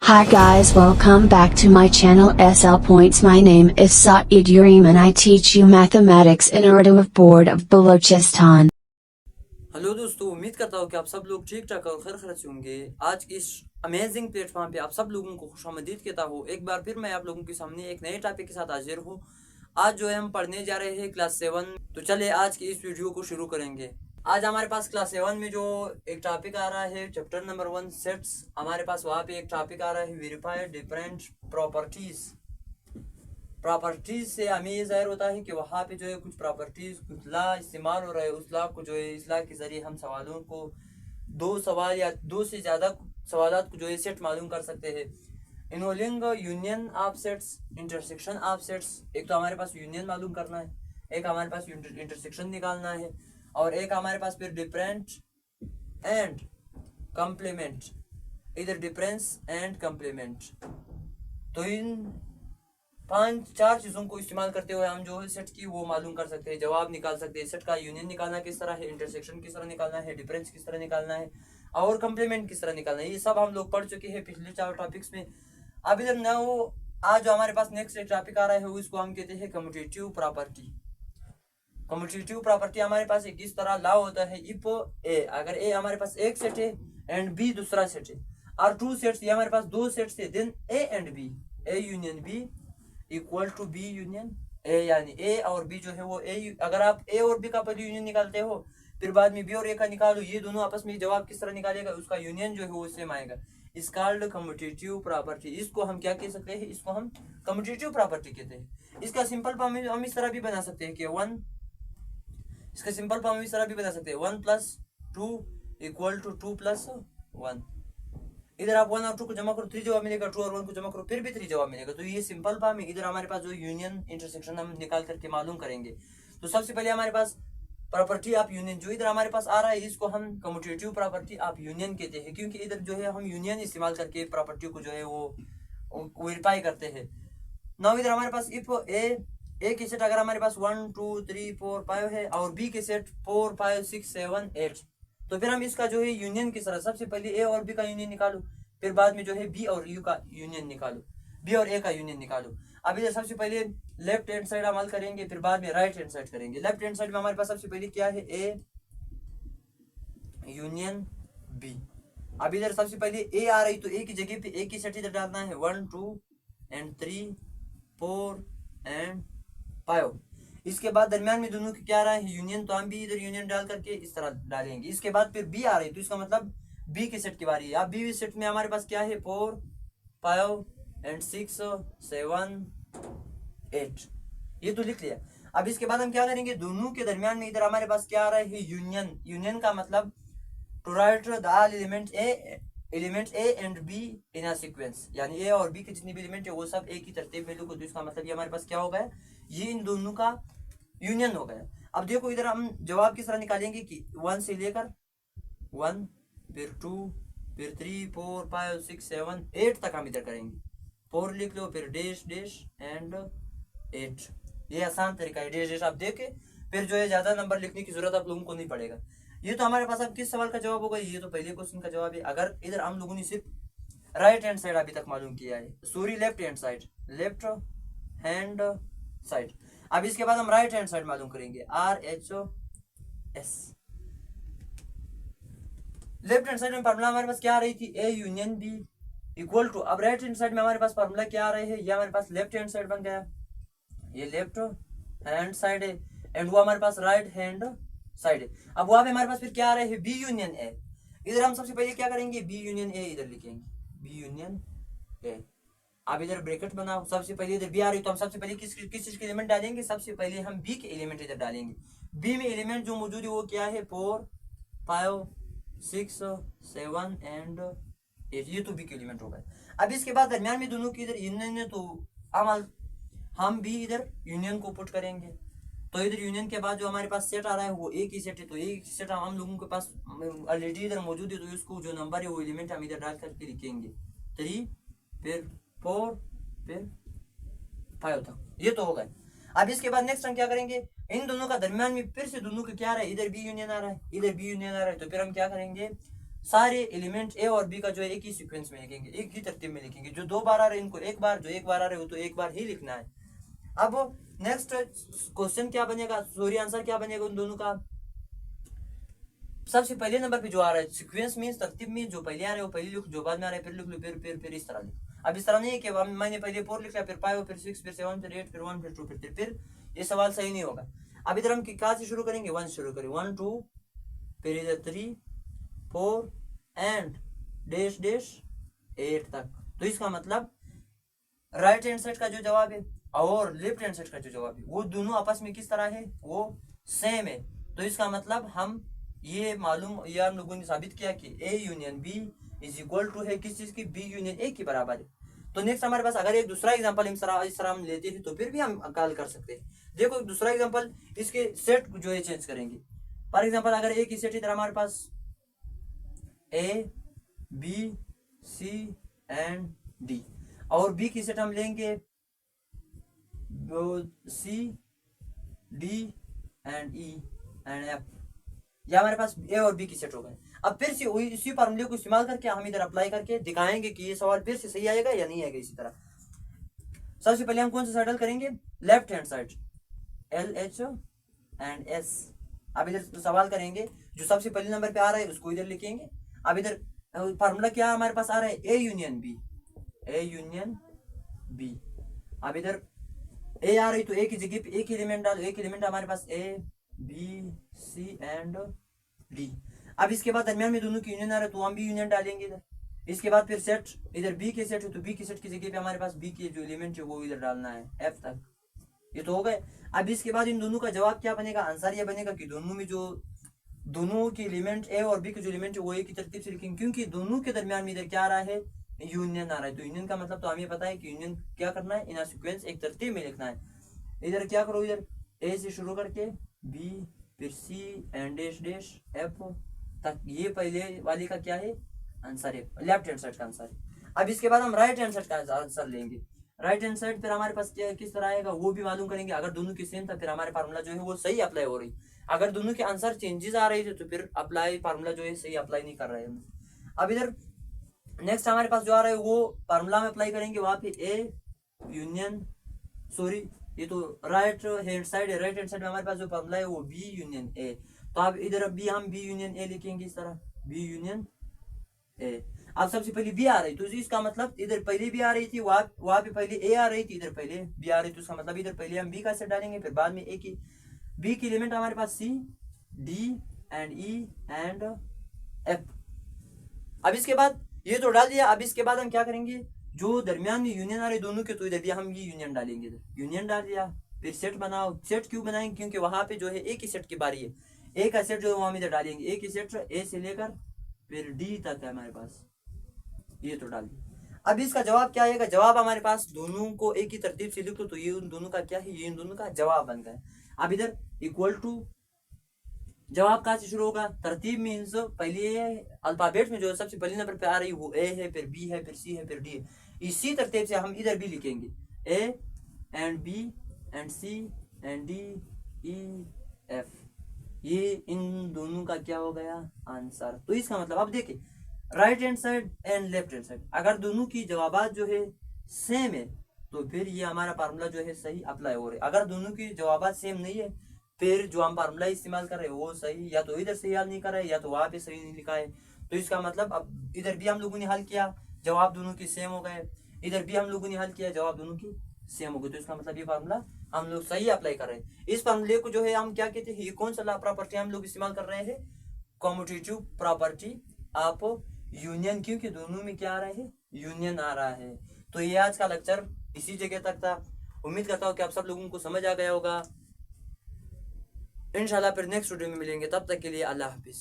Hi guys, welcome back to my channel SL Points. My name is Saeed Ureem and I teach you mathematics in Urdu of Board of Balochistan. Hello दोस्तों, उम्मीद करता हूँ कि आप सब लोग ठीक ठाक और खैर खैरियत से होंगे। आज के इस अमेजिंग प्लेटफॉर्म पे आप सब लोगों को खुशामदीद कहता हूँ। एक बार फिर मैं आप लोगों के सामने एक नए टॉपिक के साथ हाजिर हूँ। आज जो है हम पढ़ने जा रहे हैं क्लास 7। तो चलिए आज की इस वीडियो को शुरू करेंगे। आज हमारे पास क्लास 7 में जो एक टॉपिक आ रहा है चैप्टर नंबर 1 सेट्स। हमारे पास वहाँ पे एक टॉपिक आ रहा है वेरीफाई डिफरेंट प्रॉपर्टीज से हमें ये जाहिर होता है कि वहाँ पे जो है कुछ प्रॉपर्टीज कुछ ला इस्तेमाल हो रहा है। उस ला को जो है इस ला के जरिए हम सवालों को दो सवाल या दो से ज्यादा सवालात को जो है सेट मालूम कर सकते हैं। Involving union of sets, intersection of sets. एक तो हमारे पास यूनियन मालूम करना है, एक हमारे पास इंटरसेक्शन निकालना है, और एक हमारे पास फिर डिफरेंट एंड कम्प्लीमेंट, इधर डिफरेंस एंड कम्प्लीमेंट। तो इन चार चीजों को इस्तेमाल करते हुए हम जो है सेट की वो मालूम कर सकते हैं, जवाब निकाल सकते हैं। सेट का यूनियन निकालना किस तरह है, इंटरसेक्शन किस तरह निकालना है, डिफरेंस किस तरह निकालना है, और कम्प्लीमेंट किस तरह निकालना है। ये सब हम लोग पढ़ चुके हैं पिछले 4 टॉपिक्स में। अब इधर ना वो आज जो हमारे पास नेक्स्ट टॉपिक आ रहा है उसको हम कहते हैं कम्यूटेटिव प्रॉपर्टी। कम्यूटेटिव प्रॉपर्टी हमारे पास एक इस तरह ला होता है, इफ ए, अगर ए हमारे पास एक सेट है एंड बी दूसरा सेट है, और टू सेट्स, ये हमारे पास दो सेट्स है, then A and B, A union B equal to B union A, यानी ए और बी जो है वो ए। अगर आप ए और बी का पहले यूनियन निकालते हो फिर बाद में बी और ए का निकालो, ये दोनों आपस में जवाब किस तरह निकालेगा, उसका यूनियन जो है वो सेम आएगा। इस कॉल्ड कम्यूटेटिव प्रॉपर्टी। इसको हम क्या कह सकते हैं, इसको हम कम्यूटेटिव प्रॉपर्टी कहते हैं। इसका सिंपल फॉर्म हम इस तरह भी बना सकते हैं कि 1, इसका सिंपल फॉर्म इस तरह भी बना सकते हैं 1 + 2 इक्वल टू 2 + 1। इधर आप 1 और 2 को जमा करो 3 जवाब मिलेगा, 2 और 1 को जमा करो फिर भी 3 जवाब मिलेगा। तो ये सिंपल फॉर्म है। इधर हमारे पास जो यूनियन इंटरसेक्शन हम निकाल करके मालूम करेंगे। तो सबसे पहले हमारे पास प्रॉपर्टी ऑफ यूनियन जो इधर हमारे पास आ रहा है, इसको हम कम्यूटेटिव प्रॉपर्टी ऑफ यूनियन कहते हैं, क्योंकि इधर जो है हम यूनियन इस्तेमाल करके प्रॉपर्टी को जो है वो वेरीफाई करते हैं। नाउ इधर हमारे पास इफ ए के सेट अगर हमारे पास 1 2 3 4 5 है और बी के सेट 4 5 6 7 8, तो फिर हम इसका जो है यूनियन किस तरह, सबसे पहले ए और बी का यूनियन निकालो, फिर बाद में जो है बी और यू का यूनियन निकालो, बी और ए का यूनियन निकालो। अब इधर सबसे पहले लेफ्ट हैंड साइड अमल करेंगे, फिर बाद में राइट हैंड साइड करेंगे। लेफ्ट हैंड साइड में हमारे पास सबसे पहले क्या है, ए यूनियन बी। अब इधर सबसे पहले ए आ रही तो ए की जगह पे ए की सेट इधर डालना है 1 2 एंड 3 4 एंड 5। इसके बाद दरमियान में दोनों की क्या आ रहा है, यूनियन, तो हम भी इधर यूनियन डाल करके इस तरह डालेंगे। इसके बाद फिर बी आ रही तो इसका मतलब बी के सेट की बारी है। अब बी सेट में हमारे पास क्या है 4 5 एंड 6 7 8, ये तो लिख लिया। अब इसके बाद हम क्या करेंगे, दोनों के दरमियान में इधर हमारे पास क्या आ रहा है, यूनियन। यूनियन का मतलब to write the elements A and B in a sequence, यानी ए और बी के जितने भी एलिमेंट है वो सब एक ही तरतीब में लिखो। तो इसका मतलब ये हमारे पास क्या हो गया, ये इन दोनों का यूनियन हो गया। अब देखो इधर हम जवाब किस तरह निकालेंगे कि 1 से लेकर 1 फिर 2 फिर 3 4 5 6 7 8 तक हम इधर करेंगे। 4 लिख लो, फिर डैश डैश एंड 8। ये आसान तरीका है, डैश डैश आप देखे फिर जो है ज्यादा नंबर लिखने की जरूरत आप लोगों को नहीं पड़ेगा। ये तो हमारे पास अब किस सवाल का जवाब होगा, ये तो पहले क्वेश्चन का जवाब है। अगर इधर हम लोगों ने सिर्फ राइट हैंड साइड अभी तक मालूम किया है, sorry left hand side, left hand side. अब इसके बाद हम राइट हैंड साइड मालूम करेंगे, RHS। लेफ्ट हैंड साइड में फार्मूला हमारे पास क्या आ रही थी, A union B equal to, अब राइट हैंड साइड में हमारे पास फार्मूला क्या आ रहे हैं, ये हमारे पास लेफ्ट हैंड साइड बन गया, ये लेफ्ट हैंड साइड है एंड वो हमारे पास राइट हैंड साइड है। अब वहां पे हमारे पास फिर क्या आ रहे हैं, बी यूनियन ए। इधर हम सबसे पहले क्या करेंगे, बी यूनियन ए इधर लिखेंगे, बी यूनियन ए। अब इधर ब्रैकेट बनाओ, सबसे पहले इधर बी आ रही तो हम सबसे पहले किस चीज के एलिमेंट डालेंगे, सबसे पहले हम बी के एलिमेंट इधर डालेंगे। बी में एलिमेंट जो मौजूद है वो क्या है, 4 5 6 7 एंड 8, ये तो बी के एलिमेंट हो गए। अब इसके बाद दरमियान में दोनों की इधर यूनियन है तो हम भी इधर यूनियन को पुट करेंगे। तो इधर यूनियन के बाद जो हमारे पास सेट आ रहा है वो एक ही सेट है, तो एक ही सेट हम लोगों के पास ऑलरेडी इधर मौजूद है, तो इसको जो नंबर है वो एलिमेंट हम इधर डाल करके लिखेंगे 3 फिर 4 फिर 5 तक, ये तो हो गए। अब इसके बाद नेक्स्ट हम क्या करेंगे, इन दोनों का दरमियान में फिर से दोनों का क्या आ रहा है, इधर बी यूनियन आ रहा है, इधर बी यूनियन आ रहा है, तो फिर हम क्या करेंगे, सारे एलिमेंट ए और बी का जो है एक ही सीक्वेंस में लिखेंगे, एक ही तरतीब में लिखेंगे। जो 2 बार आ रहे हैं इनको एक बार, जो 1 बार आ रहे हो तो एक बार ही लिखना है। अब नेक्स्ट क्वेश्चन क्या बनेगा, सॉरी आंसर क्या बनेगा उन दोनों का। सबसे पहले नंबर पे जो आ रहा है सीक्वेंस मींस तरतीब में, जो पहले आ रहे हो पहले लिखो, जो बाद में आ रहे हैं फिर लिख लो, फिर इस तरह लिखो। अब इस तरह नहीं है कि मैंने पहले 4 लिखा, फिर 5, फिर 6, फिर 7, फिर 8, फिर 1, फिर 2, फिर 3, फिर ये सवाल सही नहीं होगा। अब इधर हम कहाँ से शुरू करेंगे, 1 शुरू करें, 1 2, फिर इधर 3 4 एंड डैश डैश 8 तक। तो इसका मतलब राइट हैंड साइड का जो जवाब है और लेफ्ट हैंड साइड का जो जवाब है वो दोनों आपस में किस तरह है, वो सेम है। तो इसका मतलब हम ये मालूम, ये हम लोगों ने साबित किया कि A union B is equal to है किस चीज की, बी यूनियन ए के बराबर है। तो नेक्स्ट हमारे पास अगर एक दूसरा एग्जांपल इस तरह हम लेते हैं तो फिर भी हम कॉल कर सकते हैं। देखो दूसरा एग्जांपल, इसके सेट जो है चेंज करेंगे। फॉर एग्जांपल अगर ए की सेट इधर हमारे पास A B C and D, और बी की सेट हम लेंगे C D and E and F, या हमारे पास ए और बी की सेट हो गए। अब फिर से वही इसी फॉर्मूले को इस्तेमाल करके हम इधर अप्लाई करके दिखाएंगे कि ये सवाल फिर से सही आएगा या नहीं आएगा। इसी तरह सबसे पहले हम कौन सा साइड हल करेंगे, left hand side, L H and S. अब इधर सवाल करेंगे, जो सबसे पहले नंबर पे आ रहा है उसको इधर लिखेंगे। अब इधर फॉर्मूला क्या हमारे पास आ रहा है, A union B, A union B. अब इधर ए आ रही तो ए की जगह पे एक एलिमेंट डालो, एक एलिमेंट हमारे पास A B C and D. अब इसके बाद दरमियान में दोनों की यूनियन आ रहा है तो हम भी यूनियन डालेंगे इधर। इसके बाद फिर सेट, इधर बी के सेट है तो बी की सेट की जगह पे हमारे पास बी के जो एलिमेंट है वो इधर डालना है एफ तक। ये तो हो गए। अब इसके बाद इन दोनों का जवाब क्या बनेगा, आंसर ये बनेगा कि दोनों में जो दोनों के एलिमेंट ए और बी के जो एलिमेंट है वो एक ही तरतीब से लिखेंगे, क्योंकि दोनों के दरमियान में इधर क्या आ रहा है, यूनियन आ रहा है। तो यूनियन का मतलब तो हमें पता है कि यूनियन क्या करना है, इन सीक्वेंस एक तरतीब में लिखना है। इधर क्या करो, इधर ए से शुरू करके बी फिर सी एंड डैश डैश एफ तक, ये पहले वाले का क्या है आंसर है, लेफ्ट हैंड साइड का आंसर है। अब इसके बाद हम राइट हैंड साइड का आंसर लेंगे। राइट हैंड साइड फिर हमारे पास क्या किस तरह आएगा वो भी मालूम करेंगे। अगर दोनों की सेम था फिर हमारे फार्मूला जो है वो सही अप्लाई हो रही, अगर दोनों के आंसर चेंजेस आ रहे थे तो फिर अप्लाई फार्मूला जो है सही अप्लाई नहीं कर रहे हैं। अब इधर नेक्स्ट हमारे पास जो आ रहा है वो फार्मूला में अप्लाई करेंगे, वहां पे ए यूनियन, सॉरी ये तो राइट हैंड साइड है, राइट हैंड साइड में हमारे पास जो फार्मूला है वो बी यूनियन ए। तो अब इधर बी हम बी यूनियन ए लिखेंगे इस तरह, बी यूनियन ए। अब सबसे पहले बी आ रही तो इसका मतलब इधर पहले बी आ रही थी, वहां पे पहले ए आ रही थी, इधर पहले बी आ रही तो इसका मतलब इधर पहले हम बी का सेट डालेंगे, फिर बाद में ए की, बी की एलिमेंट हमारे पास C D and E and F. अब इसके बाद ये तो डाल दिया। अब इसके बाद हम क्या करेंगे, जो दरमियान में यूनियन आ रही दोनों के तो इधर भी हम ये यूनियन डालेंगे, इधर यूनियन डाल दिया। फिर सेट बनाओ, सेट क्यों बनाएंगे, क्योंकि वहां पे जो है एक ही सेट की बारी है, ए का सेट जो है वहां इधर डालेंगे, एक ही सेट ए से लेकर फिर डी तक है हमारे पास, ये तो डाल दिया। अब इसका जवाब क्या आएगा, जवाब हमारे पास दोनों को एक ही तरतीब से लिख दो तो ये उन दोनों का क्या है, ये इन दोनों का जवाब बन गया। अब इधर इक्वल टू, जवाब कहाँ से शुरू होगा, तरतीब मीन्स पहले अल्फाबेट में जो सबसे पहले नंबर पे आ रही वो ए है, फिर बी है, फिर सी है, फिर डी है। इसी तरतीब से हम इधर भी लिखेंगे, A and B and C and D E F, ये इन दोनों का क्या हो गया आंसर। तो इसका मतलब अब देखिए right hand side and left hand side, अगर दोनों की जवाबात जो है सेम है तो फिर ये हमारा फार्मूला जो है सही अप्लाई हो रहा है। अगर दोनों की जवाबात सेम नहीं है फिर जो हम फार्मूला इस्तेमाल कर रहे हैं वो सही, या तो इधर सही हल नहीं कर रहे या तो वहां पे सही नहीं लिखा है। तो इसका मतलब अब इधर भी हम लोगों ने हल किया, जवाब दोनों की सेम हो गए, इधर भी हम लोगों ने हल किया, जवाब दोनों की सेम हो गई। तो इसका मतलब ये फार्मूला हम लोग सही अप्लाई कर रहे हैं। इस फार्मूले को जो है हम क्या कहते हैं, ये कौन सा प्रॉपर्टी हम लोग इस्तेमाल कर रहे हैं, कॉम्यूटेटिव प्रॉपर्टी ऑफ यूनियन, क्योंकि दोनों में क्या आ रहा है, यूनियन आ रहा है। तो ये आज का लेक्चर इसी जगह तक था। उम्मीद करता हूँ कि आप सब लोगों को समझ आ गया होगा। इंशाल्लाह फिर नेक्स्ट वीडियो में मिलेंगे, तब तक के लिए अल्लाह हाफिज।